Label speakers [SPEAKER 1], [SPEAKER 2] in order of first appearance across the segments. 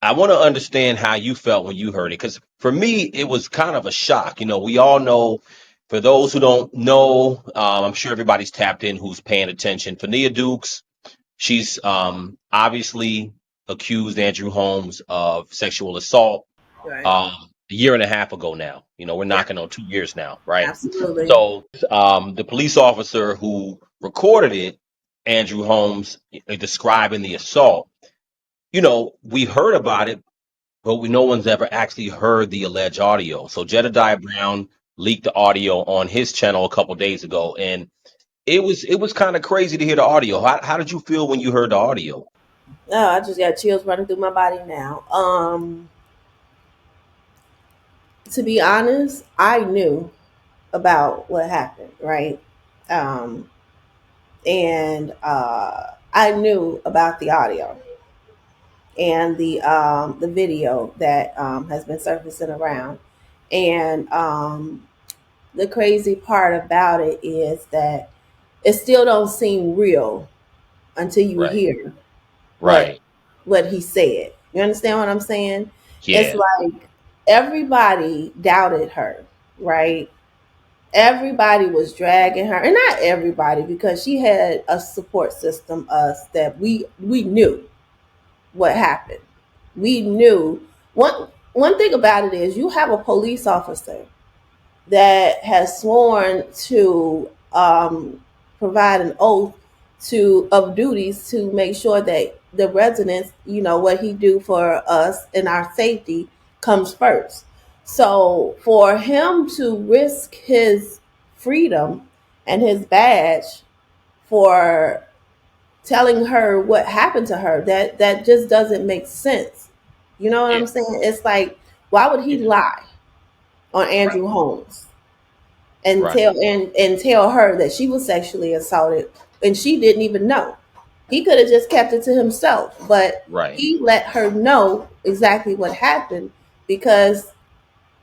[SPEAKER 1] I want to understand how you felt when you heard it, because for me, it was kind of a shock. We all know. For those who don't know, I'm sure everybody's tapped in who's paying attention. Fenia Dukes, she's obviously accused Andrew Holmes of sexual assault
[SPEAKER 2] Right.
[SPEAKER 1] a year and a half ago now. We're
[SPEAKER 2] Yeah,
[SPEAKER 1] knocking on 2 years now, right?
[SPEAKER 2] absolutely.
[SPEAKER 1] So the police officer who recorded it, Andrew Holmes, describing the assault, we heard about it, but no one's ever actually heard the alleged audio. So Jedediah Brown leaked the audio on his channel a couple days ago, and it was kind of crazy to hear the audio. How did you feel when you heard the audio?
[SPEAKER 2] Oh, I just got chills running through my body now. To be honest, I knew about what happened, right? Um, and I knew about the audio and the video that has been surfacing around. And the crazy part about it is that it still don't seem real until you
[SPEAKER 1] Right,
[SPEAKER 2] hear what
[SPEAKER 1] right,
[SPEAKER 2] what he said. You understand what I'm saying? It's
[SPEAKER 1] yeah,
[SPEAKER 2] like everybody doubted her, right? Everybody was dragging her, and not everybody, because she had a support system, us, that we knew what happened. We knew one thing about it is you have a police officer that has sworn to provide an oath to of duties to make sure that the residents, what he do for us and our safety comes first. So for him to risk his freedom and his badge for telling her what happened to her, that just doesn't make sense. You know what
[SPEAKER 1] yeah,
[SPEAKER 2] I'm saying? It's like, why would he
[SPEAKER 1] yeah,
[SPEAKER 2] lie on
[SPEAKER 1] right,
[SPEAKER 2] Andrew Holmes and
[SPEAKER 1] right,
[SPEAKER 2] tell her that she was sexually assaulted and she didn't even know? He could have just kept it to himself, but
[SPEAKER 1] right.
[SPEAKER 2] he let her know exactly what happened because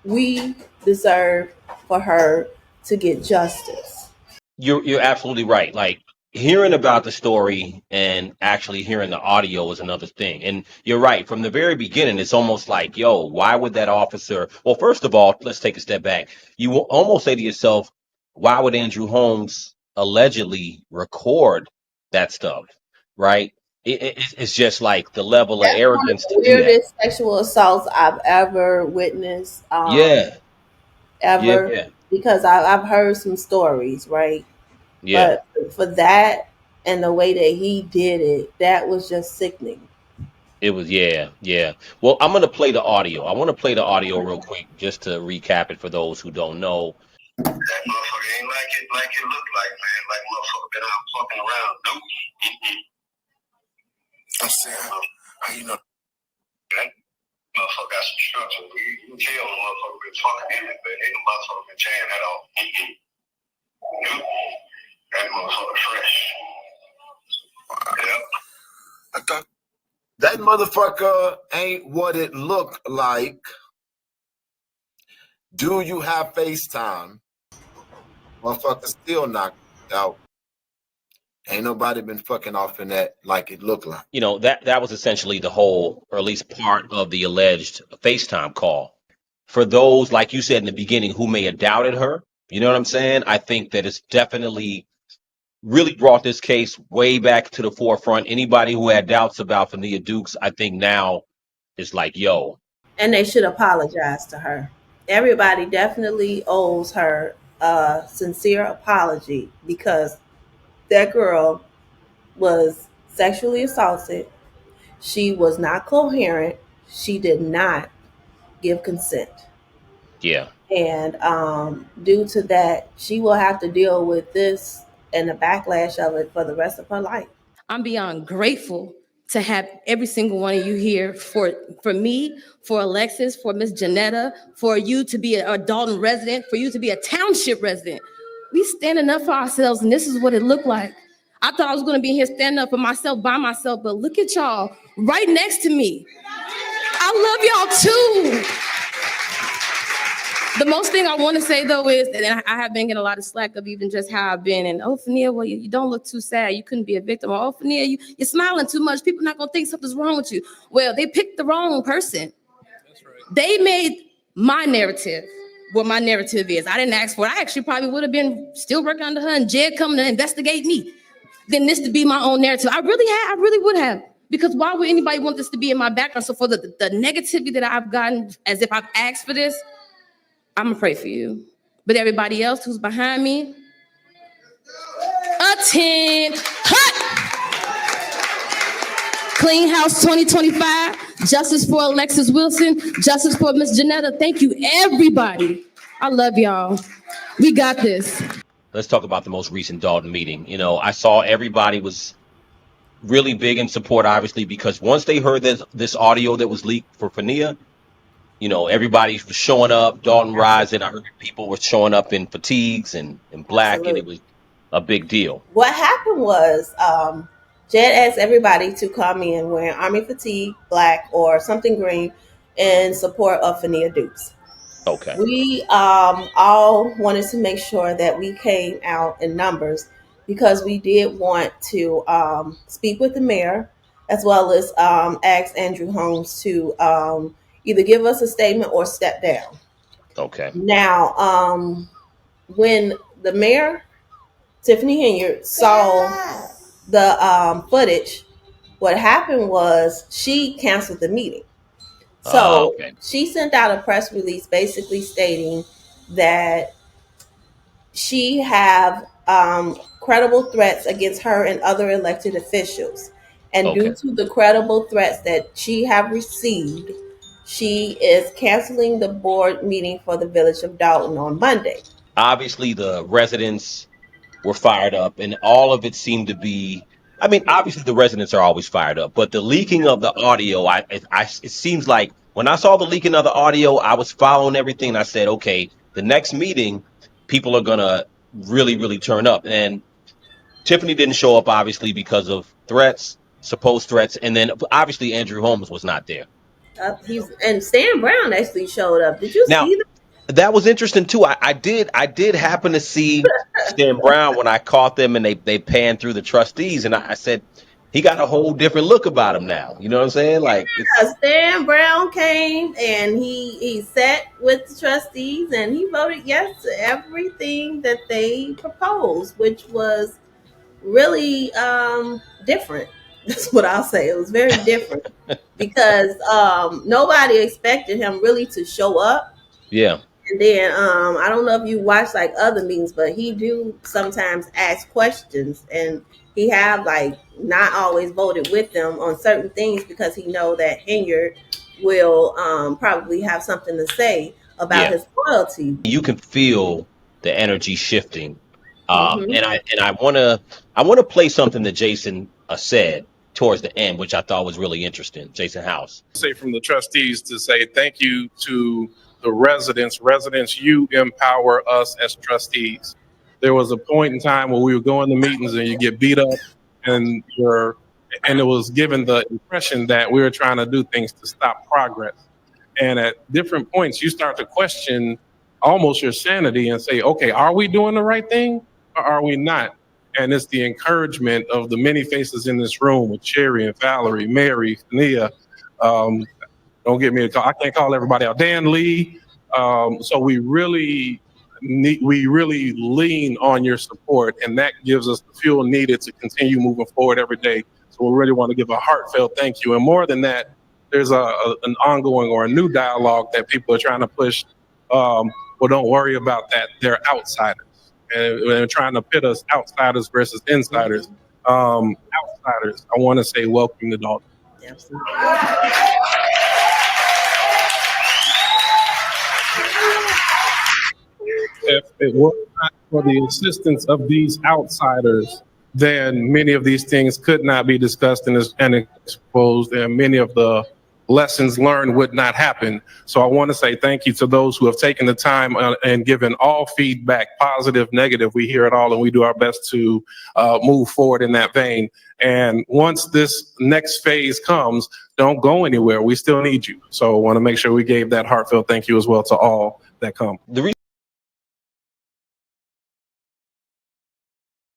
[SPEAKER 2] we deserve for her to get justice.
[SPEAKER 1] You're absolutely right. Like, hearing about the story and actually hearing the audio is another thing. And you're right. From the very beginning, it's almost like, yo, why would that officer? Well, first of all, let's take a step back. You will almost say to yourself, why would Andrew Holmes allegedly record that stuff? Right? It's just like the level of
[SPEAKER 2] That's one of
[SPEAKER 1] arrogance
[SPEAKER 2] the
[SPEAKER 1] to do that.
[SPEAKER 2] weirdest sexual assaults I've ever witnessed,
[SPEAKER 1] Yeah, yeah,
[SPEAKER 2] ever,
[SPEAKER 1] yeah,
[SPEAKER 2] because I've heard some stories, right?
[SPEAKER 1] yeah.
[SPEAKER 2] But for that and the way that he did it, that was just sickening.
[SPEAKER 1] It was, yeah, yeah. Well, I'm gonna play the audio. I want to play the audio real quick just to recap it for those who don't know.
[SPEAKER 3] That motherfucker ain't like it looked like, man. Like motherfucker been out fucking around. Nope. I'm saying, how you know that motherfucker got some structure? You can tell the motherfucker been fucking in it, but ain't no motherfucker been tearing that off. Nope. That motherfucker fresh. Yep. I thought that motherfucker ain't what it looked like. Do you have FaceTime? Motherfucker still knocked out. Ain't nobody been fucking off in that like it looked like.
[SPEAKER 1] That was essentially the whole, or at least part of the alleged FaceTime call. For those, like you said in the beginning, who may have doubted her, you know what I'm saying? I think that it's definitely really brought this case way back to the forefront. Anybody who had doubts about Fania Dukes, I think now is like, yo,
[SPEAKER 2] And they should apologize to her. Everybody definitely owes her a sincere apology because that girl was sexually assaulted. She was not coherent. She did not give consent.
[SPEAKER 1] yeah,
[SPEAKER 2] And due to that, she will have to deal with this and the backlash of it for the rest of her life.
[SPEAKER 4] I'm beyond grateful to have every single one of you here for me, for Alexis, for Miss Janetta, for you to be a Dolton resident, for you to be a township resident. We standing up for ourselves, and this is what it looked like. I thought I was going to be here standing up for myself by myself, but look at y'all right next to me. I love y'all too. The most thing I want to say though is, and I have been getting a lot of slack of even just how I've been, and oh Fenia, well you don't look too sad, you couldn't be a victim, or oh Fenia, you're smiling too much, people not gonna think something's wrong with you. Well, they picked the wrong person. That's right. They made my narrative what my narrative is. I didn't ask for it. I actually probably would have been still working under her and Jed coming to investigate me than this to be my own narrative. I really would have. Because why would anybody want this to be in my background? So for the negativity that I've gotten, as if I've asked for this, I'm gonna pray for you. But everybody else who's behind me, attend. Hut! Clean House 2025, justice for Alexis Wilson, justice for Miss Janetta. Thank you, everybody. I love y'all. We got this.
[SPEAKER 1] Let's talk about the most recent Dolton meeting. You know, I saw everybody was really big in support, obviously, because once they heard this audio that was leaked for Fenia, you know, everybody was showing up, Dolton Rising. I heard people were showing up in fatigues and black, Absolutely. And it was a big deal.
[SPEAKER 2] What happened was Jed asked everybody to come in wearing army fatigue, black, or something green in support of Fenia Dukes.
[SPEAKER 1] Okay.
[SPEAKER 2] We all wanted to make sure that we came out in numbers because we did want to speak with the mayor as well as ask Andrew Holmes to either give us a statement or step down.
[SPEAKER 1] Okay.
[SPEAKER 2] Now, when the mayor, Tiffany Henyard, saw the footage, what happened was she canceled the meeting. So she sent out a press release basically stating that she have credible threats against her and other elected officials. And due to the credible threats that she have received, she is canceling the board meeting for the village of Dolton on Monday.
[SPEAKER 1] Obviously, the residents were fired up, and all of it seemed to be, I mean, obviously the residents are always fired up, but the leaking of the audio, it seems like when I saw the leaking of the audio, I was following everything, and I said, okay, the next meeting, people are going to really, really turn up. And Tiffany didn't show up, obviously, because of threats, supposed threats, and then obviously Andrew Holmes was not there.
[SPEAKER 2] And Stan Brown actually showed up. Did you see that?
[SPEAKER 1] That was interesting too. I did happen to see Stan Brown when I caught them and they panned through the trustees, and I said he got a whole different look about him now. You know what I'm saying? Like
[SPEAKER 2] Stan Brown came and he sat with the trustees and he voted yes to everything that they proposed, which was really different. That's what I'll say. It was very different because nobody expected him really to show up.
[SPEAKER 1] Yeah.
[SPEAKER 2] And then I don't know if you watch like other meetings, but he do sometimes ask questions, and he have like not always voted with them on certain things because he know that Henyard will probably have something to say about his loyalty.
[SPEAKER 1] You can feel the energy shifting, and I want to play something that Jason said towards the end, which I thought was really interesting. Jason House.
[SPEAKER 5] Say from the trustees to say thank you to the residents. Residents, you empower us as trustees. There was a point in time where we were going to meetings and you get beat up and it was given the impression that we were trying to do things to stop progress. And at different points, you start to question almost your sanity and say, okay, are we doing the right thing or are we not? And it's the encouragement of the many faces in this room with Cherry and Valerie, Mary, Fenia, don't get me a call. I can't call everybody out. Dan Lee. So we really lean on your support, and that gives us the fuel needed to continue moving forward every day. So we really want to give a heartfelt thank you. And more than that, there's an ongoing or a new dialogue that people are trying to push. Well, don't worry about that. They're outsiders, and they're trying to pit us outsiders versus insiders. Outsiders. I want to say welcome to Dolton.
[SPEAKER 2] Absolutely.
[SPEAKER 5] If it were not for the assistance of these outsiders, then many of these things could not be discussed and exposed, and many of the lessons learned would not happen. So I want to say thank you to those who have taken the time and given all feedback, positive, negative. We hear it all, and we do our best to move forward in that vein. And once this next phase comes, don't go anywhere. We still need you. So I want to make sure we gave that heartfelt thank you as well to all that come.
[SPEAKER 1] The reason